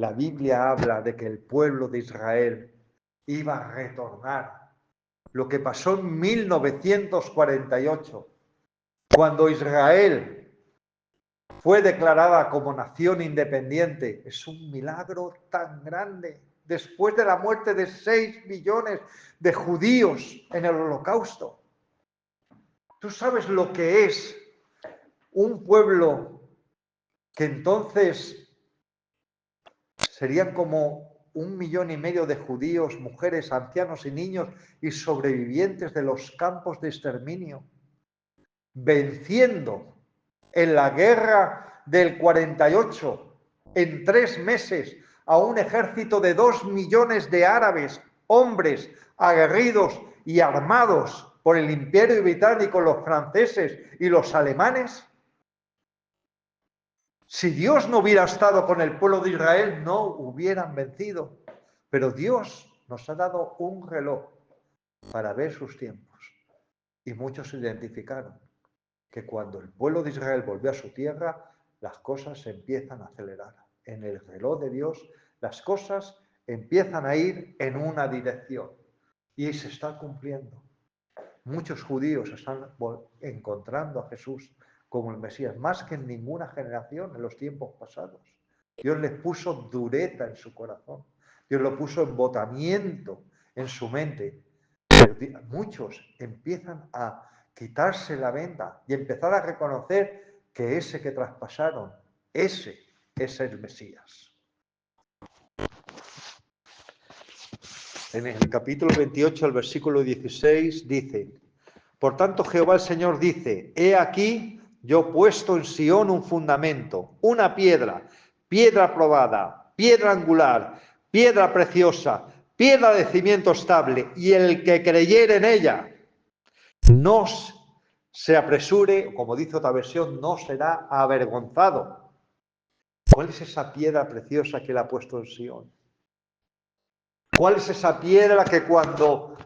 La Biblia habla de que el pueblo de Israel iba a retornar. Lo que pasó en 1948, cuando Israel fue declarada como nación independiente, es un milagro tan grande. Después de la muerte de 6 millones de judíos en el Holocausto. ¿Tú sabes lo que es un pueblo que entonces serían como 1,5 millones de judíos, mujeres, ancianos y niños y sobrevivientes de los campos de exterminio, venciendo en la guerra del 48 en 3 meses a un ejército de 2 millones de árabes, hombres aguerridos y armados por el Imperio Británico, los franceses y los alemanes? Si Dios no hubiera estado con el pueblo de Israel, no hubieran vencido. Pero Dios nos ha dado un reloj para ver sus tiempos. Y muchos identificaron que cuando el pueblo de Israel volvió a su tierra, las cosas se empiezan a acelerar. En el reloj de Dios, las cosas empiezan a ir en una dirección. Y se está cumpliendo. Muchos judíos están encontrando a Jesús como el Mesías, más que en ninguna generación en los tiempos pasados. Dios les puso dureza en su corazón. Dios lo puso embotamiento en su mente. Pero muchos empiezan a quitarse la venda y empezar a reconocer que ese que traspasaron, ese es el Mesías. En el capítulo 28, el versículo 16, dice: por tanto, Jehová el Señor dice: he aquí, yo he puesto en Sión un fundamento, una piedra, piedra probada, piedra angular, piedra preciosa, piedra de cimiento estable, y el que creyere en ella no se apresure, o como dice otra versión, no será avergonzado. ¿Cuál es esa piedra preciosa que él ha puesto en Sión? ¿Cuál es esa piedra que cuando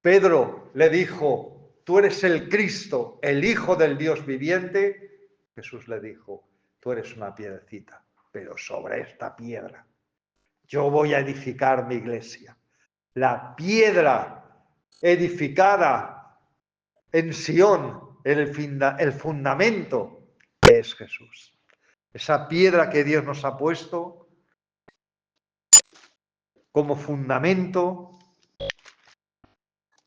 Pedro le dijo: tú eres el Cristo, el Hijo del Dios viviente? Jesús le dijo: tú eres una piedrecita, pero sobre esta piedra yo voy a edificar mi iglesia. La piedra edificada en Sión, el fundamento es Jesús. Esa piedra que Dios nos ha puesto como fundamento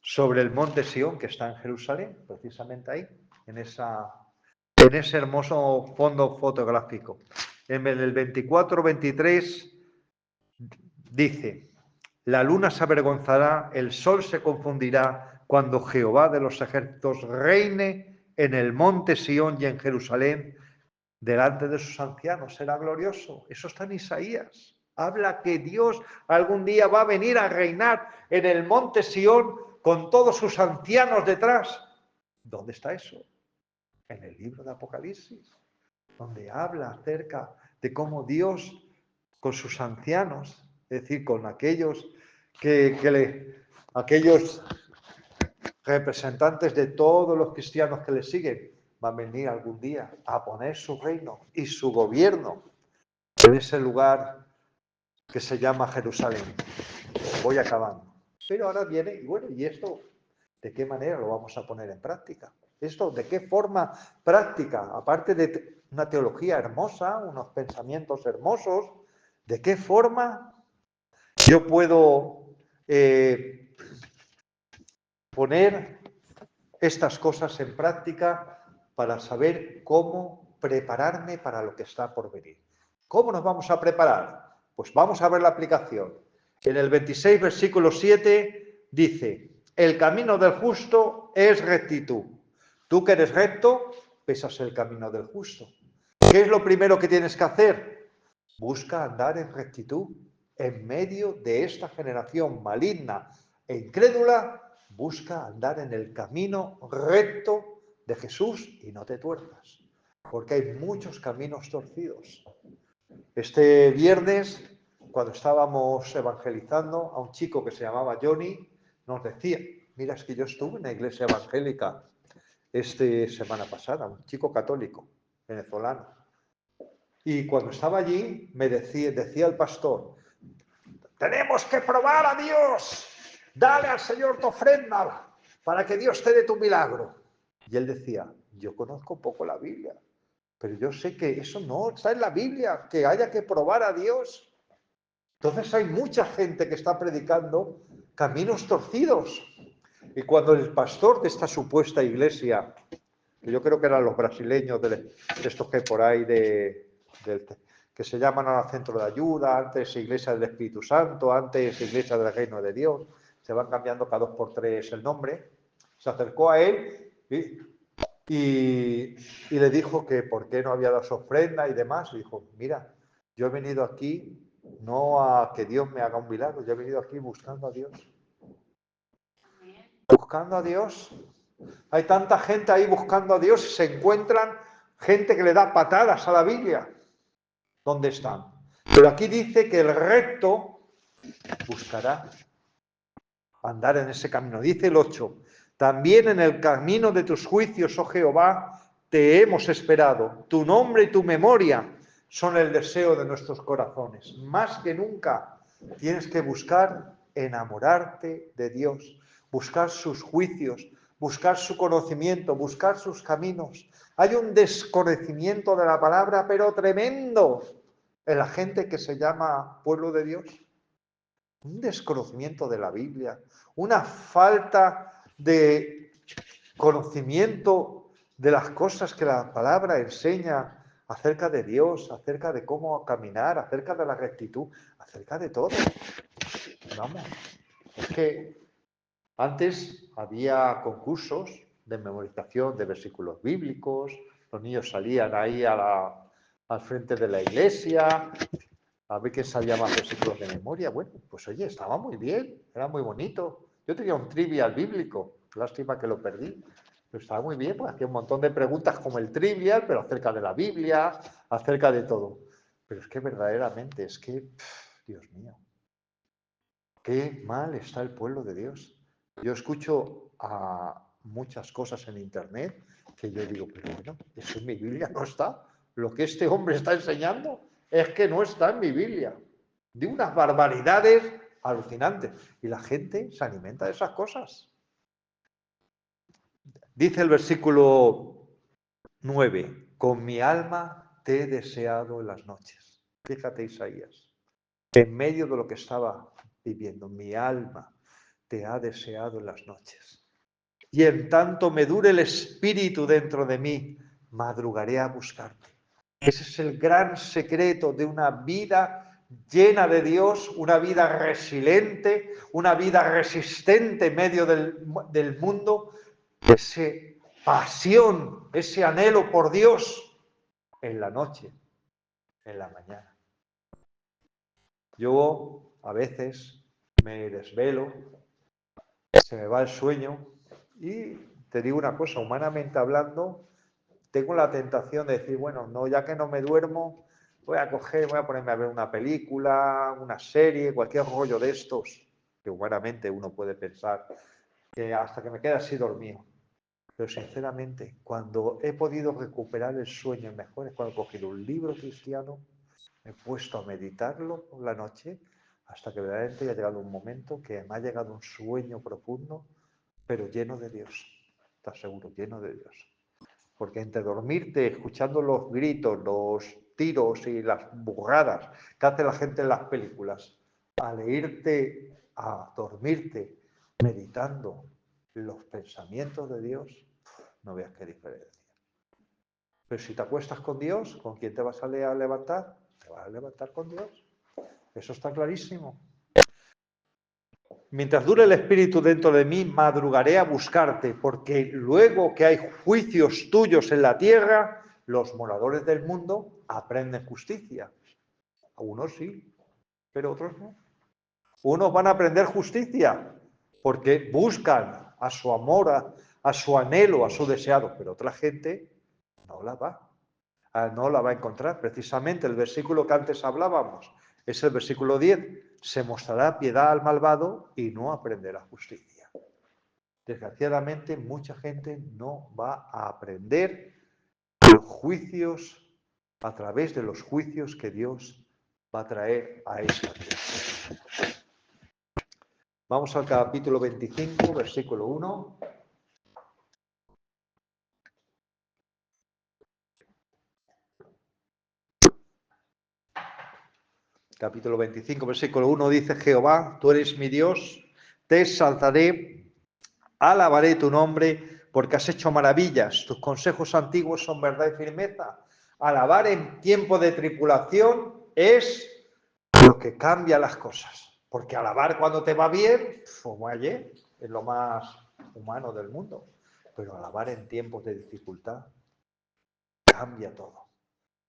sobre el monte Sión, que está en Jerusalén, precisamente ahí, en ese hermoso fondo fotográfico. En el 24-23 dice: la luna se avergonzará, el sol se confundirá, cuando Jehová de los ejércitos reine en el monte Sión y en Jerusalén, delante de sus ancianos. Será glorioso. Eso está en Isaías. Habla que Dios algún día va a venir a reinar en el monte Sión con todos sus ancianos detrás. ¿Dónde está eso? En el libro de Apocalipsis, donde habla acerca de cómo Dios con sus ancianos, es decir, con aquellos aquellos representantes de todos los cristianos que le siguen, va a venir algún día a poner su reino y su gobierno en ese lugar que se llama Jerusalén. Voy acabando. Pero ahora viene, y bueno, ¿y esto de qué manera lo vamos a poner en práctica? ¿Esto de qué forma práctica? Aparte de una teología hermosa, unos pensamientos hermosos, ¿de qué forma yo puedo poner estas cosas en práctica para saber cómo prepararme para lo que está por venir? ¿Cómo nos vamos a preparar? Pues vamos a ver la aplicación. En el 26, versículo 7, dice: el camino del justo es rectitud. Tú que eres recto, pesas el camino del justo. ¿Qué es lo primero que tienes que hacer? Busca andar en rectitud en medio de esta generación maligna e incrédula. Busca andar en el camino recto de Jesús y no te tuerzas, porque hay muchos caminos torcidos. Este viernes, cuando estábamos evangelizando, a un chico que se llamaba Johnny nos decía: mira, es que yo estuve en la iglesia evangélica semana pasada, un chico católico, venezolano. Y cuando estaba allí, me decía el pastor, tenemos que probar a Dios, dale al Señor tu ofrenda para que Dios te dé tu milagro. Y él decía, yo conozco poco la Biblia, pero yo sé que eso no está en la Biblia, que haya que probar a Dios. Entonces hay mucha gente que está predicando caminos torcidos. Y cuando el pastor de esta supuesta iglesia, que yo creo que eran los brasileños de estos que hay por ahí, que se llaman ahora Centro de Ayuda, antes Iglesia del Espíritu Santo, antes Iglesia del Reino de Dios, se van cambiando cada 2 por 3 el nombre, se acercó a él y le dijo que por qué no había dado su ofrenda y demás. Y dijo, mira, yo he venido aquí no a que Dios me haga un milagro, yo he venido aquí buscando a Dios. Buscando a Dios. Hay tanta gente ahí buscando a Dios y se encuentran gente que le da patadas a la Biblia. ¿Dónde están? Pero aquí dice que el recto buscará andar en ese camino. Dice el 8, también en el camino de tus juicios, oh Jehová, te hemos esperado. Tu nombre y tu memoria son el deseo de nuestros corazones. Más que nunca tienes que buscar enamorarte de Dios, buscar sus juicios, buscar su conocimiento, buscar sus caminos. Hay un desconocimiento de la palabra, pero tremendo, en la gente que se llama pueblo de Dios. Un desconocimiento de la Biblia, una falta de conocimiento de las cosas que la palabra enseña acerca de Dios, acerca de cómo caminar, acerca de la rectitud, acerca de todo. Vamos, es que antes había concursos de memorización de versículos bíblicos, los niños salían ahí al frente de la iglesia, a ver quién sabía más versículos de memoria. Bueno, pues oye, estaba muy bien, era muy bonito. Yo tenía un trivial bíblico, lástima que lo perdí, pero estaba muy bien, pues hacía un montón de preguntas como el trivial, pero acerca de la Biblia, acerca de todo. Pero es que verdaderamente, Dios mío, qué mal está el pueblo de Dios. Yo escucho a muchas cosas en internet que yo digo, pero bueno, eso en mi Biblia no está. Lo que este hombre está enseñando es que no está en mi Biblia. De unas barbaridades alucinantes. Y la gente se alimenta de esas cosas. Dice el versículo 9, con mi alma te he deseado en las noches. Fíjate, Isaías, en medio de lo que estaba viviendo, mi alma te ha deseado en las noches. Y en tanto me dure el espíritu dentro de mí, madrugaré a buscarte. Ese es el gran secreto de una vida llena de Dios, una vida resiliente, una vida resistente en medio del mundo, esa pasión, ese anhelo por Dios en la noche, en la mañana. Yo a veces me desvelo, se me va el sueño y te digo una cosa, humanamente hablando, tengo la tentación de decir, bueno, no, ya que no me duermo, voy a ponerme a ver una película, una serie, cualquier rollo de estos, que humanamente uno puede pensar, que hasta que me quede así dormido. Pero sinceramente, cuando he podido recuperar el sueño mejor es cuando he cogido un libro cristiano, me he puesto a meditarlo por la noche, hasta que verdaderamente ha llegado un momento que me ha llegado un sueño profundo, pero lleno de Dios. ¿Estás seguro? Lleno de Dios. Porque entre dormirte escuchando los gritos, los tiros y las burradas que hace la gente en las películas, al irte a dormirte meditando los pensamientos de Dios, no veas qué diferencia. Pero si te acuestas con Dios, ¿con quién te vas a levantar? Te vas a levantar con Dios. Eso está clarísimo. Mientras dure el Espíritu dentro de mí, madrugaré a buscarte, porque luego que hay juicios tuyos en la tierra, los moradores del mundo aprenden justicia. Unos sí, pero otros no. Unos van a aprender justicia porque buscan a su amor, a su anhelo, a su deseado, pero otra gente no la va. No la va a encontrar. Precisamente el versículo que antes hablábamos es el versículo 10. Se mostrará piedad al malvado y no aprenderá justicia. Desgraciadamente, mucha gente no va a aprender los juicios a través de los juicios que Dios va a traer a esta tierra. Vamos al capítulo 25, versículo 1. Capítulo 25, versículo 1 dice: Jehová, tú eres mi Dios, te exaltaré, alabaré tu nombre, porque has hecho maravillas, tus consejos antiguos son verdad y firmeza. Alabar en tiempo de tribulación es lo que cambia las cosas, porque alabar cuando te va bien, como ayer, es lo más humano del mundo, pero alabar en tiempos de dificultad cambia todo.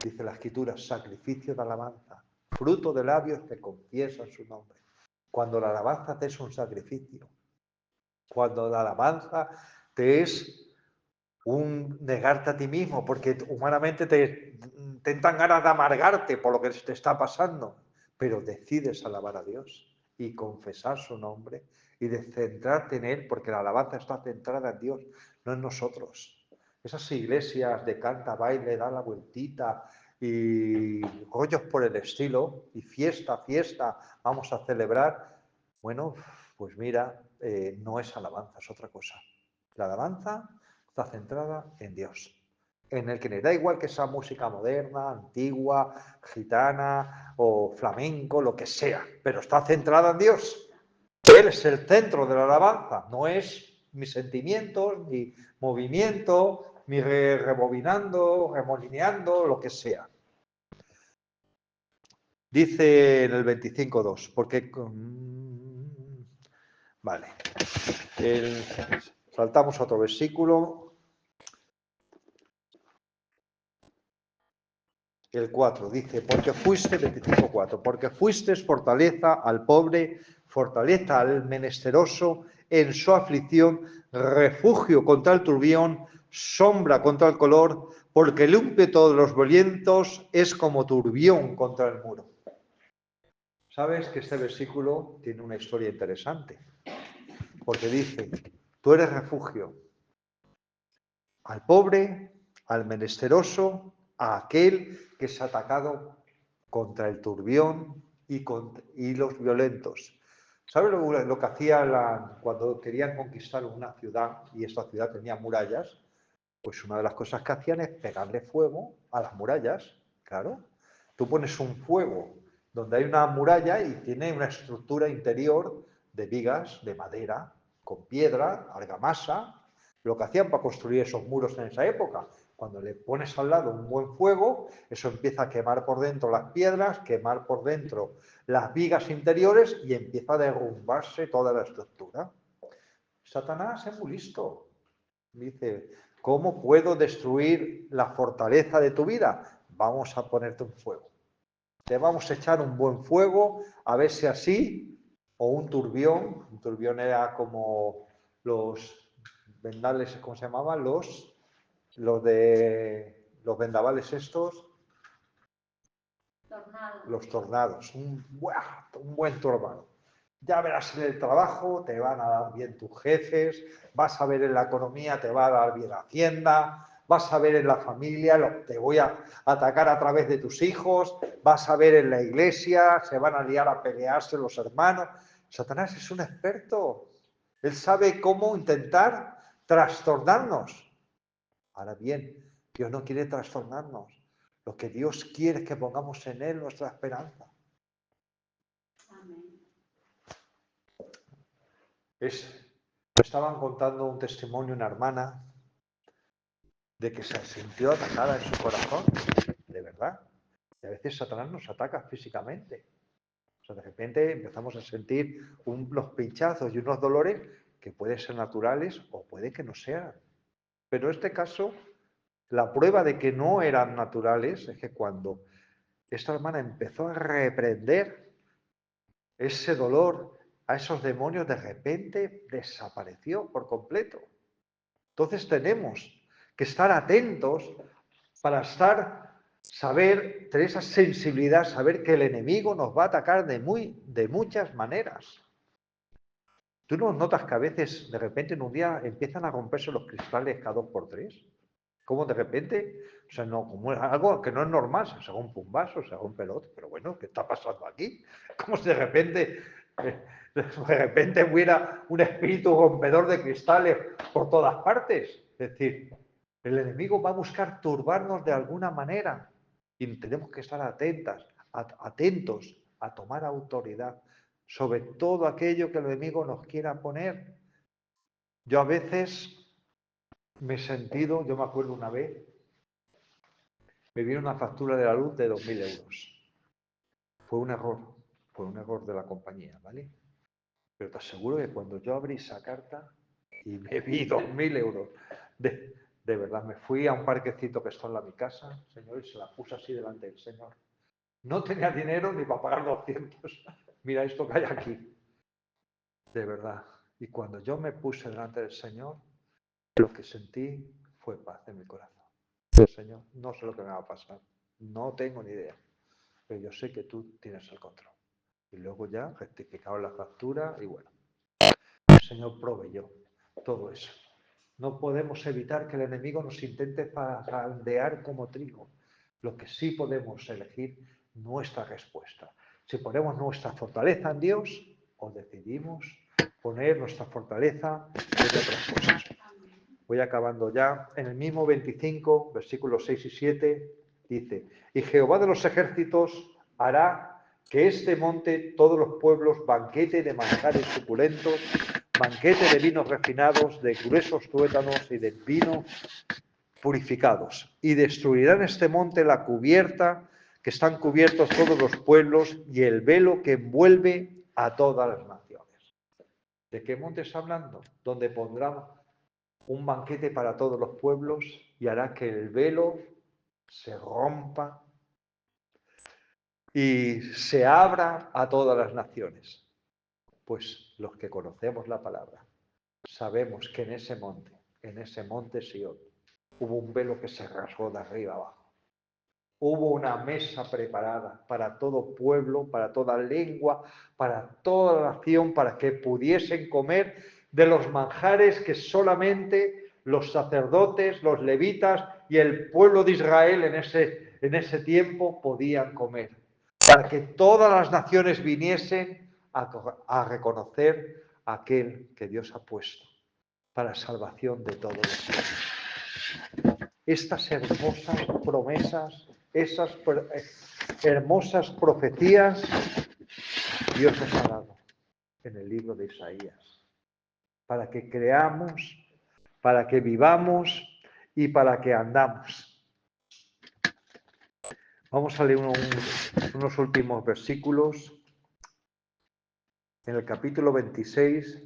Dice la Escritura: sacrificio de alabanza, fruto de labios que confiesan su nombre. Cuando la alabanza te es un sacrificio, cuando la alabanza te es un negarte a ti mismo, porque humanamente te intentan ganas de amargarte por lo que te está pasando, pero decides alabar a Dios y confesar su nombre y de centrarte en Él, porque la alabanza está centrada en Dios, no en nosotros. Esas iglesias de canta, baile, da la vueltita y rollos por el estilo, y fiesta, fiesta, vamos a celebrar. Bueno, pues mira, no es alabanza, es otra cosa. La alabanza está centrada en Dios, en el que le da igual que sea música moderna, antigua, gitana o flamenco, lo que sea, pero está centrada en Dios. Él es el centro de la alabanza, no es mis sentimientos, mi movimiento, mi rebobinando, remolineando, lo que sea. Dice en el 25.2, porque... Vale. Saltamos a otro versículo. El 4 dice: porque fuiste, 25.4, porque fuiste fortaleza al pobre, fortaleza al menesteroso en su aflicción, refugio contra el turbión, sombra contra el color, porque el ímpetu de los violentos es como turbión contra el muro. Sabes que este versículo tiene una historia interesante, porque dice: tú eres refugio al pobre, al menesteroso, a aquel que es atacado contra el turbión y los violentos. ¿Sabes lo que hacían cuando querían conquistar una ciudad y esta ciudad tenía murallas? Pues una de las cosas que hacían es pegarle fuego a las murallas. Claro, tú pones un fuego donde hay una muralla y tiene una estructura interior de vigas, de madera, con piedra, argamasa, lo que hacían para construir esos muros en esa época. Cuando le pones al lado un buen fuego, eso empieza a quemar por dentro las piedras, quemar por dentro las vigas interiores y empieza a derrumbarse toda la estructura. Satanás es muy listo. Dice: ¿cómo puedo destruir la fortaleza de tu vida? Vamos a ponerte un fuego. Te vamos a echar un buen fuego, a ver si así, o un turbión. Un turbión era como los vendales, ¿cómo se llamaban? Los de los vendavales estos. Tornado. Los tornados. Un buen tornado. Ya verás en el trabajo, te van a dar bien tus jefes, vas a ver en la economía, te va a dar bien Hacienda, vas a ver en la familia, te voy a atacar a través de tus hijos, vas a ver en la iglesia, se van a liar a pelearse los hermanos. Satanás es un experto. Él sabe cómo intentar trastornarnos. Ahora bien, Dios no quiere trastornarnos. Lo que Dios quiere es que pongamos en Él nuestra esperanza. Amén. Me estaban contando un testimonio una hermana de que se sintió atacada en su corazón, de verdad. Y a veces Satanás nos ataca físicamente. O sea, de repente empezamos a sentir unos pinchazos y unos dolores que pueden ser naturales o puede que no sean. Pero en este caso, la prueba de que no eran naturales es que cuando esta hermana empezó a reprender ese dolor a esos demonios, de repente desapareció por completo. Entonces tenemos que estar atentos para saber, tener esa sensibilidad, saber que el enemigo nos va a atacar de muchas maneras. ¿Tú no notas que a veces, de repente, en un día empiezan a romperse los cristales cada 2 por 3? Como de repente, o sea, no, como algo que no es normal, se haga un pumbazo, se haga un pelote, pero bueno, ¿qué está pasando aquí? Como si de repente hubiera un espíritu rompedor de cristales por todas partes. Es decir, el enemigo va a buscar turbarnos de alguna manera y tenemos que estar atentos a tomar autoridad sobre todo aquello que el enemigo nos quiera poner. Yo a veces me he sentido, yo me acuerdo una vez, me vino una factura de la luz de 2.000 euros. Fue un error de la compañía, ¿vale? Pero te aseguro que cuando yo abrí esa carta y me vi 2.000 euros, de verdad, me fui a un parquecito que está en mi casa, señor, y se la puse así delante del Señor. No tenía dinero ni para pagar 200. Mira esto que hay aquí. De verdad. Y cuando yo me puse delante del Señor, lo que sentí fue paz en mi corazón. Señor, no sé lo que me va a pasar. No tengo ni idea. Pero yo sé que tú tienes el control. Y luego ya rectificaron la factura y bueno, el Señor proveyó todo eso. No podemos evitar que el enemigo nos intente zarandear como trigo. Lo que sí podemos elegir nuestra respuesta. Si ponemos nuestra fortaleza en Dios o decidimos poner nuestra fortaleza en otras cosas. Voy acabando ya. En el mismo 25, versículos 6 y 7, dice: y Jehová de los ejércitos hará que este monte todos los pueblos banquete de manjares suculentos, banquete de vinos refinados, de gruesos tuétanos y de vino purificados. Y destruirán este monte la cubierta que están cubiertos todos los pueblos y el velo que envuelve a todas las naciones. ¿De qué monte está hablando? Donde pondrán un banquete para todos los pueblos y hará que el velo se rompa y se abra a todas las naciones. Pues los que conocemos la palabra, sabemos que en ese monte Sion, hubo un velo que se rasgó de arriba abajo. Hubo una mesa preparada para todo pueblo, para toda lengua, para toda nación, para que pudiesen comer de los manjares que solamente los sacerdotes, los levitas y el pueblo de Israel en ese tiempo podían comer. Para que todas las naciones viniesen a reconocer a aquel que Dios ha puesto para salvación de todos los pueblos. Estas hermosas promesas, esas hermosas profecías, Dios nos ha dado en el libro de Isaías, para que creamos, para que vivamos y para que andamos. Vamos a leer unos últimos versículos. En el capítulo 26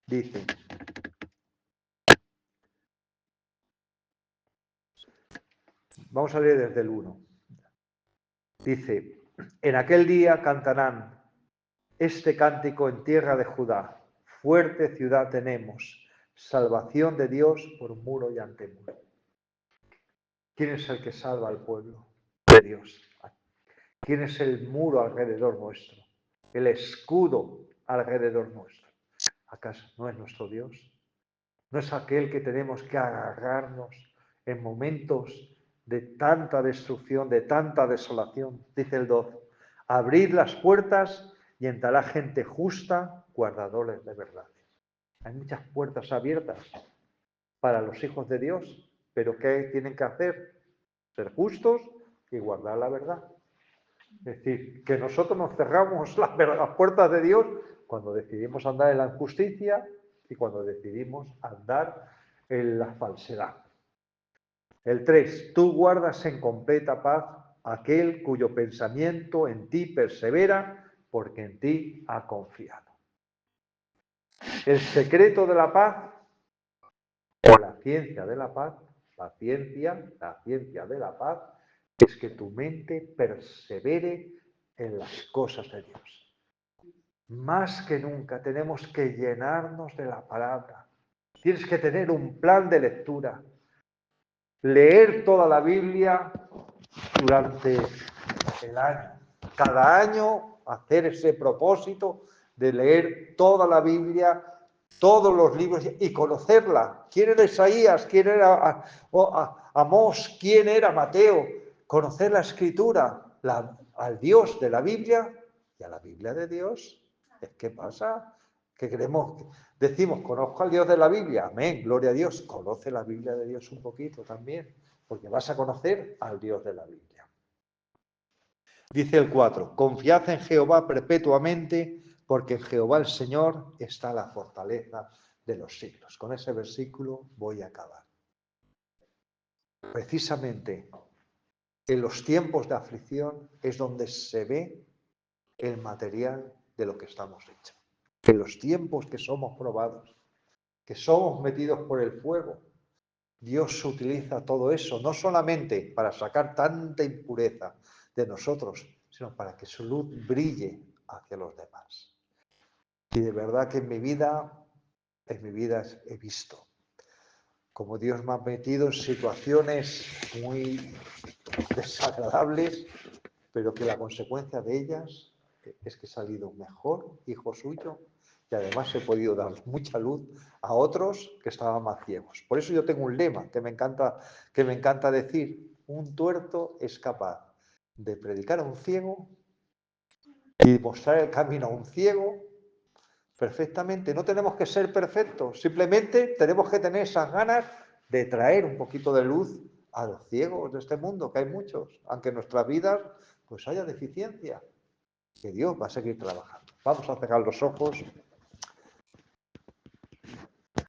dice: vamos a leer desde el 1. Dice: en aquel día cantarán este cántico en tierra de Judá. Fuerte ciudad tenemos, salvación de Dios por muro y antemuro. ¿Quién es el que salva al pueblo? De Dios. ¿Quién es el muro alrededor nuestro? El escudo alrededor nuestro. ¿Acaso no es nuestro Dios? ¿No es aquel que tenemos que agarrarnos en momentos de tanta destrucción, de tanta desolación? Dice el 12: abrid las puertas y entrará gente justa, guardadores de verdad. Hay muchas puertas abiertas para los hijos de Dios, pero ¿qué tienen que hacer? Ser justos y guardar la verdad. Es decir, que nosotros nos cerramos las puertas de Dios cuando decidimos andar en la injusticia y cuando decidimos andar en la falsedad. El 3, tú guardas en completa paz aquel cuyo pensamiento en ti persevera, porque en ti ha confiado. El secreto de la paz, o la ciencia de la paz, la ciencia de la paz, es que tu mente persevere en las cosas de Dios. Más que nunca tenemos que llenarnos de la palabra. Tienes que tener un plan de lectura. Leer toda la Biblia durante el año. Cada año hacer ese propósito de leer toda la Biblia todos los libros y conocerla. ¿Quién era Isaías? ¿Quién era Amós? ¿Quién era Mateo? Conocer la Escritura, al Dios de la Biblia y a la Biblia de Dios. ¿Qué pasa? Que decimos, conozco al Dios de la Biblia, amén, gloria a Dios. Conoce la Biblia de Dios un poquito también, porque vas a conocer al Dios de la Biblia. Dice el 4, confiad en Jehová perpetuamente, porque en Jehová el Señor está la fortaleza de los siglos. Con ese versículo voy a acabar. Precisamente en los tiempos de aflicción es donde se ve el material de lo que estamos hechos. En los tiempos que somos probados, que somos metidos por el fuego, Dios utiliza todo eso, no solamente para sacar tanta impureza de nosotros, sino para que su luz brille hacia los demás. Y de verdad que en mi vida he visto como Dios me ha metido en situaciones muy desagradables, pero que la consecuencia de ellas es que he salido mejor hijo suyo y además he podido dar mucha luz a otros que estaban más ciegos. Por eso yo tengo un lema que me encanta decir: un tuerto es capaz de predicar a un ciego y mostrar el camino a un ciego perfectamente. No tenemos que ser perfectos, simplemente tenemos que tener esas ganas de traer un poquito de luz a los ciegos de este mundo, que hay muchos, aunque en nuestras vidas pues haya deficiencia, que Dios va a seguir trabajando. Vamos a cerrar los ojos